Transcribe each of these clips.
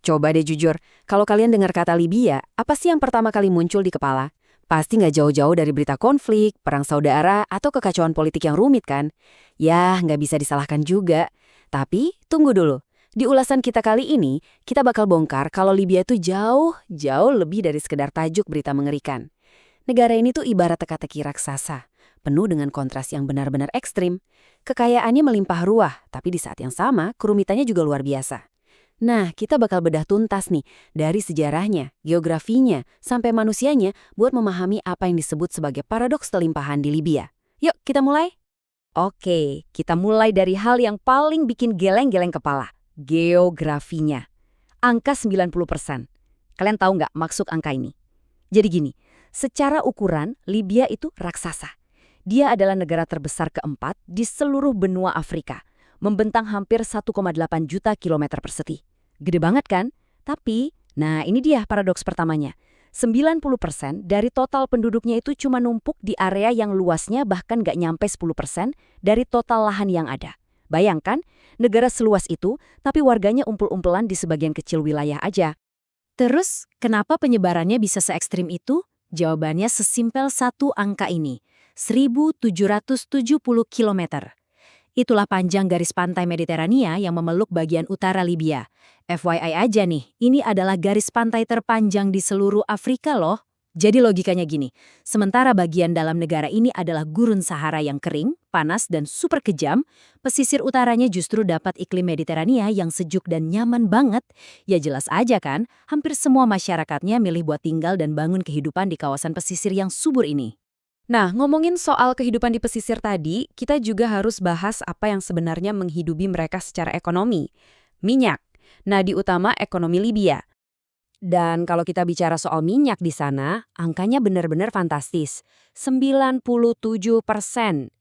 Coba deh jujur, kalau kalian dengar kata Libya, apa sih yang pertama kali muncul di kepala? Pasti nggak jauh-jauh dari berita konflik, perang saudara, atau kekacauan politik yang rumit kan? Ya, nggak bisa disalahkan juga. Tapi, tunggu dulu. Di ulasan kita kali ini, kita bakal bongkar kalau Libya itu jauh lebih dari sekedar tajuk berita mengerikan. Negara ini tuh ibarat teka-teki raksasa, penuh dengan kontras yang benar-benar ekstrim. Kekayaannya melimpah ruah, tapi di saat yang sama, kerumitannya juga luar biasa. Nah, kita bakal bedah tuntas nih, dari sejarahnya, geografinya, sampai manusianya buat memahami apa yang disebut sebagai paradoks kelimpahan di Libya. Yuk, kita mulai? Oke, kita mulai dari hal yang paling bikin geleng-geleng kepala. Geografinya. Angka 90%. Kalian tahu nggak maksud angka ini? Jadi gini, secara ukuran, Libya itu raksasa. Dia adalah negara terbesar keempat di seluruh benua Afrika, membentang hampir 1,8 juta kilometer persegi. Gede banget kan? Tapi, nah ini dia paradoks pertamanya. 90% dari total penduduknya itu cuma numpuk di area yang luasnya bahkan nggak nyampe 10% dari total lahan yang ada. Bayangkan, negara seluas itu, tapi warganya umpul-umpulan di sebagian kecil wilayah aja. Terus, kenapa penyebarannya bisa se-ekstrim itu? Jawabannya sesimpel satu angka ini, 1.770 kilometer. Itulah panjang garis pantai Mediterania yang memeluk bagian utara Libya. FYI aja nih, ini adalah garis pantai terpanjang di seluruh Afrika loh. Jadi logikanya gini, sementara bagian dalam negara ini adalah gurun Sahara yang kering, panas, dan super kejam, pesisir utaranya justru dapat iklim Mediterania yang sejuk dan nyaman banget. Ya jelas aja kan, hampir semua masyarakatnya milih buat tinggal dan bangun kehidupan di kawasan pesisir yang subur ini. Nah, ngomongin soal kehidupan di pesisir tadi, kita juga harus bahas apa yang sebenarnya menghidupi mereka secara ekonomi. Minyak. Nadi utama ekonomi Libya. Dan kalau kita bicara soal minyak di sana, angkanya benar-benar fantastis. 97%.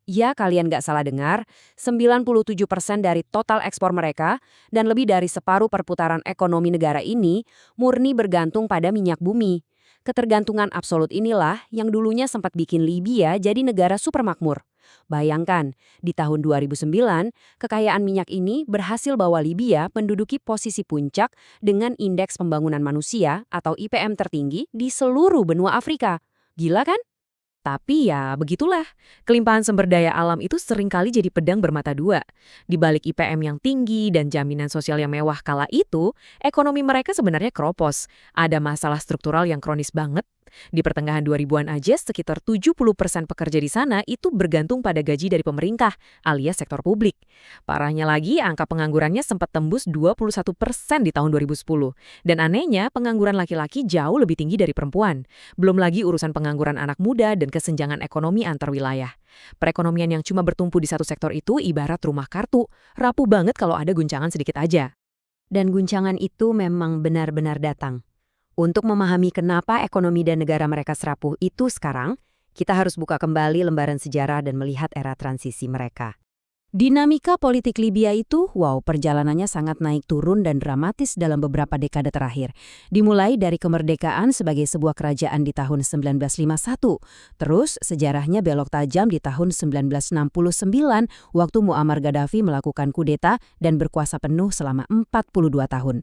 Ya, kalian nggak salah dengar. 97% dari total ekspor mereka dan lebih dari separuh perputaran ekonomi negara ini murni bergantung pada minyak bumi. Ketergantungan absolut inilah yang dulunya sempat bikin Libya jadi negara supermakmur. Bayangkan, di tahun 2009, kekayaan minyak ini berhasil bawa Libya menduduki posisi puncak dengan indeks pembangunan manusia atau IPM tertinggi di seluruh benua Afrika. Gila kan? Tapi ya begitulah, kelimpahan sumber daya alam itu seringkali jadi pedang bermata dua. Di balik IPM yang tinggi dan jaminan sosial yang mewah kala itu, ekonomi mereka sebenarnya keropos. Ada masalah struktural yang kronis banget. Di pertengahan 2000-an aja, sekitar 70% pekerja di sana itu bergantung pada gaji dari pemerintah, alias sektor publik. Parahnya lagi, angka penganggurannya sempat tembus 21% di tahun 2010. Dan anehnya, pengangguran laki-laki jauh lebih tinggi dari perempuan. Belum lagi urusan pengangguran anak muda dan kesenjangan ekonomi antar wilayah. Perekonomian yang cuma bertumpu di satu sektor itu ibarat rumah kartu, rapuh banget kalau ada guncangan sedikit aja. Dan guncangan itu memang benar-benar datang. Untuk memahami kenapa ekonomi dan negara mereka serapuh itu sekarang, kita harus buka kembali lembaran sejarah dan melihat era transisi mereka. Dinamika politik Libya itu, perjalanannya sangat naik turun dan dramatis dalam beberapa dekade terakhir. Dimulai dari kemerdekaan sebagai sebuah kerajaan di tahun 1951. Terus sejarahnya belok tajam di tahun 1969 waktu Muammar Gaddafi melakukan kudeta dan berkuasa penuh selama 42 tahun.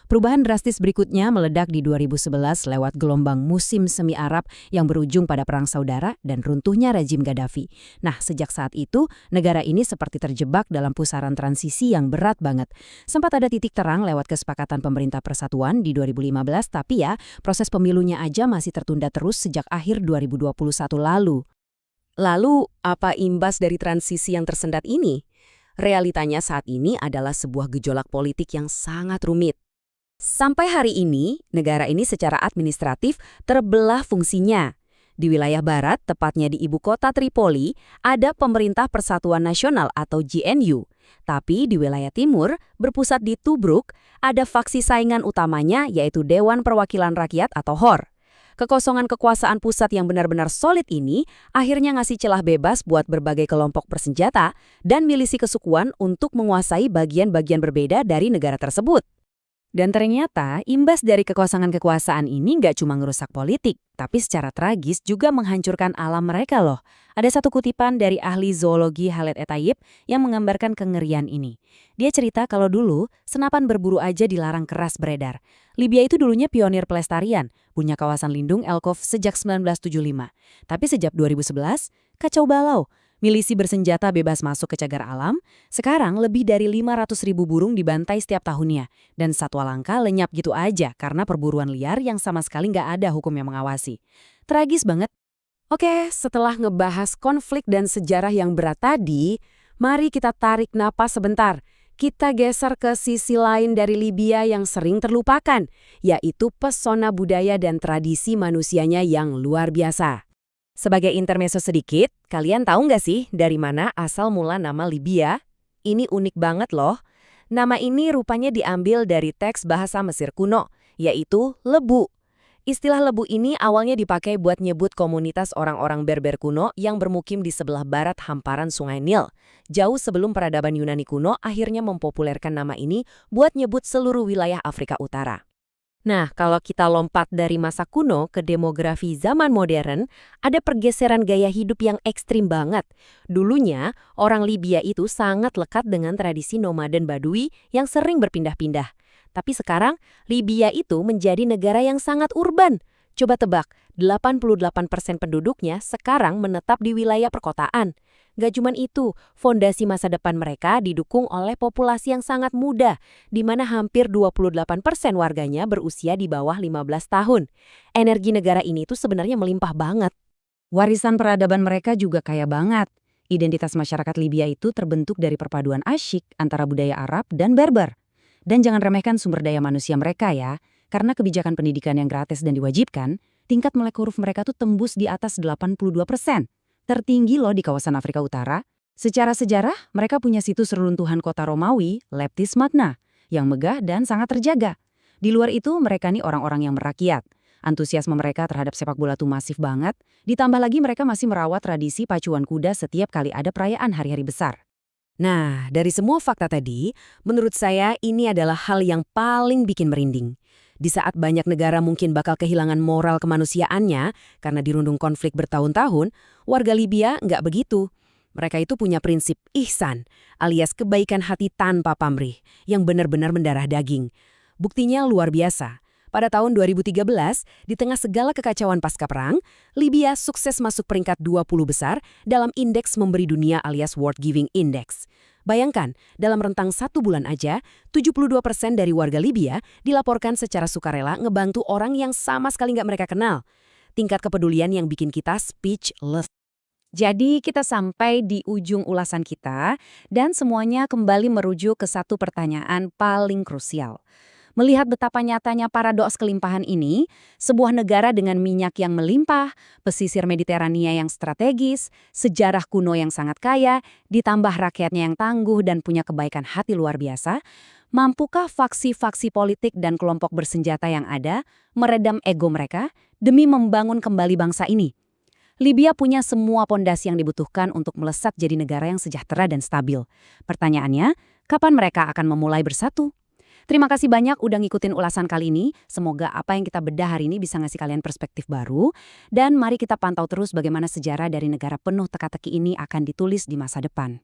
Perubahan drastis berikutnya meledak di 2011 lewat gelombang musim semi Arab yang berujung pada perang saudara dan runtuhnya rejim Gaddafi. Nah, sejak saat itu, negara ini seperti terjebak dalam pusaran transisi yang berat banget. Sempat ada titik terang lewat kesepakatan pemerintah persatuan di 2015, tapi ya, proses pemilunya aja masih tertunda terus sejak akhir 2021 lalu. Lalu, apa imbas dari transisi yang tersendat ini? Realitanya saat ini adalah sebuah gejolak politik yang sangat rumit. Sampai hari ini, negara ini secara administratif terbelah fungsinya. Di wilayah barat, tepatnya di ibu kota Tripoli, ada Pemerintah Persatuan Nasional atau GNU. Tapi di wilayah timur, berpusat di Tobruk, ada faksi saingan utamanya yaitu Dewan Perwakilan Rakyat atau HOR. Kekosongan kekuasaan pusat yang benar-benar solid ini akhirnya ngasih celah bebas buat berbagai kelompok bersenjata dan milisi kesukuan untuk menguasai bagian-bagian berbeda dari negara tersebut. Dan ternyata imbas dari kekosongan-kekuasaan ini nggak cuma ngerusak politik, tapi secara tragis juga menghancurkan alam mereka loh. Ada satu kutipan dari ahli zoologi Khaled Etaib yang menggambarkan kengerian ini. Dia cerita kalau dulu senapan berburu aja dilarang keras beredar. Libya itu dulunya pionir pelestarian, punya kawasan lindung Elkov sejak 1975. Tapi sejak 2011, kacau balau. Milisi bersenjata bebas masuk ke cagar alam, sekarang lebih dari 500.000 burung dibantai setiap tahunnya. Dan satwa langka lenyap gitu aja karena perburuan liar yang sama sekali nggak ada hukum yang mengawasi. Tragis banget. Oke, setelah ngebahas konflik dan sejarah yang berat tadi, mari kita tarik napas sebentar. Kita geser ke sisi lain dari Libya yang sering terlupakan, yaitu pesona budaya dan tradisi manusianya yang luar biasa. Sebagai intermezzo sedikit, kalian tahu nggak sih dari mana asal mula nama Libya? Ini unik banget loh. Nama ini rupanya diambil dari teks bahasa Mesir kuno, yaitu Lebu. Istilah Lebu ini awalnya dipakai buat nyebut komunitas orang-orang Berber kuno yang bermukim di sebelah barat hamparan Sungai Nil. Jauh sebelum peradaban Yunani kuno akhirnya mempopulerkan nama ini buat nyebut seluruh wilayah Afrika Utara. Nah, kalau kita lompat dari masa kuno ke demografi zaman modern, ada pergeseran gaya hidup yang ekstrim banget. Dulunya, orang Libya itu sangat lekat dengan tradisi nomaden Badui yang sering berpindah-pindah. Tapi sekarang, Libya itu menjadi negara yang sangat urban. Coba tebak, 88% penduduknya sekarang menetap di wilayah perkotaan. Gak cuman itu, fondasi masa depan mereka didukung oleh populasi yang sangat muda, di mana hampir 28% warganya berusia di bawah 15 tahun. Energi negara ini tuh sebenarnya melimpah banget. Warisan peradaban mereka juga kaya banget. Identitas masyarakat Libya itu terbentuk dari perpaduan asyik antara budaya Arab dan Berber. Dan jangan remehkan sumber daya manusia mereka ya, karena kebijakan pendidikan yang gratis dan diwajibkan, tingkat melek huruf mereka tuh tembus di atas 82%. Tertinggi loh di kawasan Afrika Utara. Secara sejarah, mereka punya situs reruntuhan kota Romawi, Leptis Magna, yang megah dan sangat terjaga. Di luar itu, mereka nih orang-orang yang merakyat. Antusiasme mereka terhadap sepak bola tuh masif banget, ditambah lagi mereka masih merawat tradisi pacuan kuda setiap kali ada perayaan hari-hari besar. Nah, dari semua fakta tadi, menurut saya ini adalah hal yang paling bikin merinding. Di saat banyak negara mungkin bakal kehilangan moral kemanusiaannya karena dirundung konflik bertahun-tahun, warga Libya nggak begitu. Mereka itu punya prinsip ihsan, alias kebaikan hati tanpa pamrih, yang benar-benar mendarah daging. Buktinya luar biasa. Pada tahun 2013, di tengah segala kekacauan pasca perang, Libya sukses masuk peringkat 20 besar dalam indeks memberi dunia alias World Giving Index. Bayangkan, dalam rentang 1 bulan aja, 72% dari warga Libya dilaporkan secara sukarela ngebantu orang yang sama sekali nggak mereka kenal. Tingkat kepedulian yang bikin kita speechless. Jadi kita sampai di ujung ulasan kita, dan semuanya kembali merujuk ke satu pertanyaan paling krusial. Melihat betapa nyatanya paradoks kelimpahan ini, sebuah negara dengan minyak yang melimpah, pesisir Mediterania yang strategis, sejarah kuno yang sangat kaya, ditambah rakyatnya yang tangguh dan punya kebaikan hati luar biasa, mampukah faksi-faksi politik dan kelompok bersenjata yang ada meredam ego mereka demi membangun kembali bangsa ini? Libya punya semua pondasi yang dibutuhkan untuk melesat jadi negara yang sejahtera dan stabil. Pertanyaannya, kapan mereka akan memulai bersatu? Terima kasih banyak udah ngikutin ulasan kali ini. Semoga apa yang kita bedah hari ini bisa ngasih kalian perspektif baru. Dan mari kita pantau terus bagaimana sejarah dari negara penuh teka-teki ini akan ditulis di masa depan.